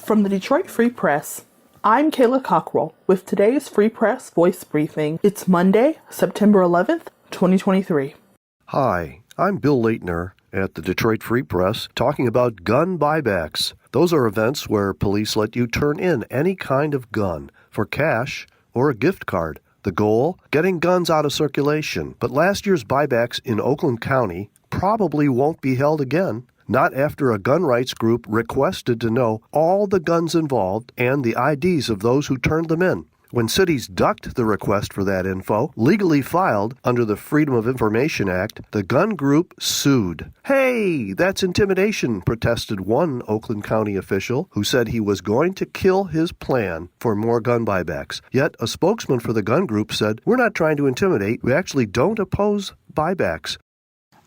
From the Detroit Free Press, I'm Kayla Cockrell with today's Free Press Voice Briefing. It's Monday, September 11th, 2023. Hi, I'm Bill Leitner at the Detroit Free Press talking about gun buybacks. Those are events where police let you turn in any kind of gun for cash or a gift card. The goal? Getting guns out of circulation. But last year's buybacks in Oakland County probably won't be held again. Not after a gun rights group requested to know all the guns involved and the IDs of those who turned them in. When cities ducked the request for that info, legally filed under the Freedom of Information Act, the gun group sued. Hey, that's intimidation, protested one Oakland County official who said he was going to kill his plan for more gun buybacks. Yet a spokesman for the gun group said, "We're not trying to intimidate. We actually don't oppose buybacks."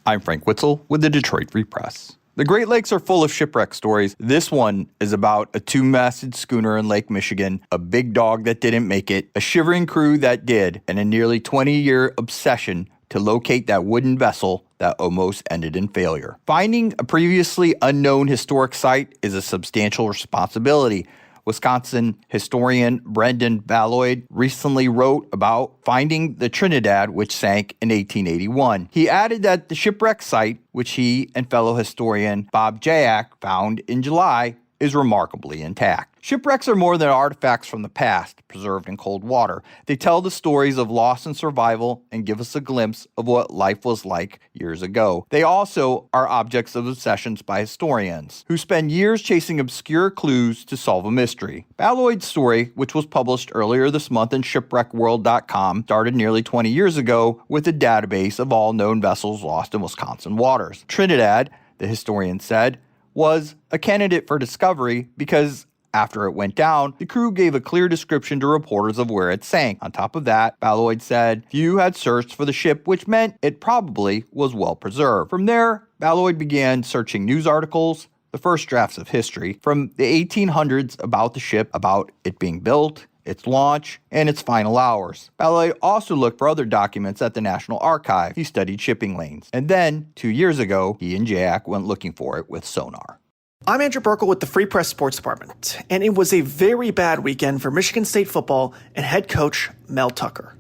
I'm Frank Witzel with the Detroit Free Press. The Great Lakes are full of shipwreck stories. This one is about a two-masted schooner in Lake Michigan, a big dog that didn't make it, a shivering crew that did, and a nearly 20-year obsession to locate that wooden vessel that almost ended in failure. Finding a previously unknown historic site is a substantial responsibility. Wisconsin historian Brendan Baloyd recently wrote about finding the Trinidad, which sank in 1881. He added that the shipwreck site, which he and fellow historian Bob Jayak found in July, is remarkably intact. Shipwrecks are more than artifacts from the past, preserved in cold water. They tell the stories of loss and survival and give us a glimpse of what life was like years ago. They also are objects of obsessions by historians, who spend years chasing obscure clues to solve a mystery. Baloyd's story, which was published earlier this month in ShipwreckWorld.com, started nearly 20 years ago with a database of all known vessels lost in Wisconsin waters. Trinidad, the historian said, was a candidate for discovery because after it went down, the crew gave a clear description to reporters of where it sank. On top of that, Baloyd said, few had searched for the ship, which meant it probably was well preserved. From there, Baloyd began searching news articles, the first drafts of history, from the 1800s about the ship, about it being built, its launch, and its final hours. Baloyd also looked for other documents at the National Archive. He studied shipping lanes. And then, 2 years ago, he and Jayak went looking for it with sonar. I'm Andrew Burkle with the Free Press Sports Department, and it was a very bad weekend for Michigan State football and head coach Mel Tucker.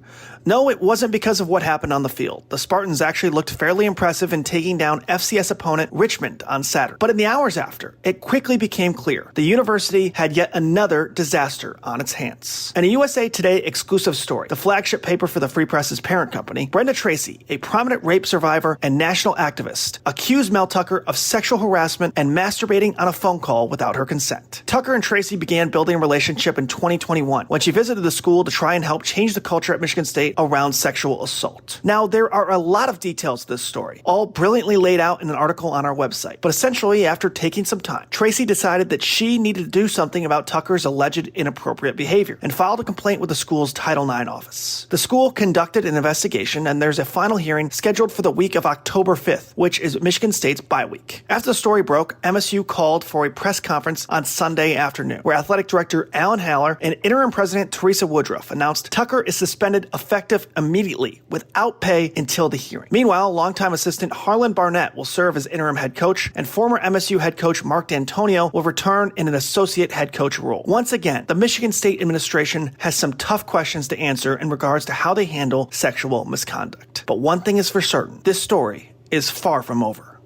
No, it wasn't because of what happened on the field. The Spartans actually looked fairly impressive in taking down FCS opponent Richmond on Saturday. But in the hours after, it quickly became clear the university had yet another disaster on its hands. In a USA Today exclusive story, the flagship paper for the Free Press's parent company, Brenda Tracy, a prominent rape survivor and national activist, accused Mel Tucker of sexual harassment and masturbating on a phone call without her consent. Tucker and Tracy began building a relationship in 2021 when she visited the school to try and help change the culture at Michigan State around sexual assault. Now, there are a lot of details to this story, all brilliantly laid out in an article on our website. But essentially, after taking some time, Tracy decided that she needed to do something about Tucker's alleged inappropriate behavior and filed a complaint with the school's Title IX office. The school conducted an investigation, and there's a final hearing scheduled for the week of October 5th, which is Michigan State's bye week. After the story broke, MSU called for a press conference on Sunday afternoon, where athletic director Alan Haller and interim president Teresa Woodruff announced Tucker is suspended effective immediately without pay until the hearing. Meanwhile, longtime assistant Harlan Barnett will serve as interim head coach, and former MSU head coach Mark D'Antonio will return in an associate head coach role. Once again, the Michigan State administration has some tough questions to answer in regards to how they handle sexual misconduct. But one thing is for certain, this story is far from over.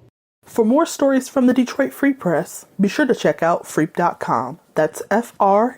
For more stories from the Detroit Free Press, be sure to check out freep.com. That's FREEP.com.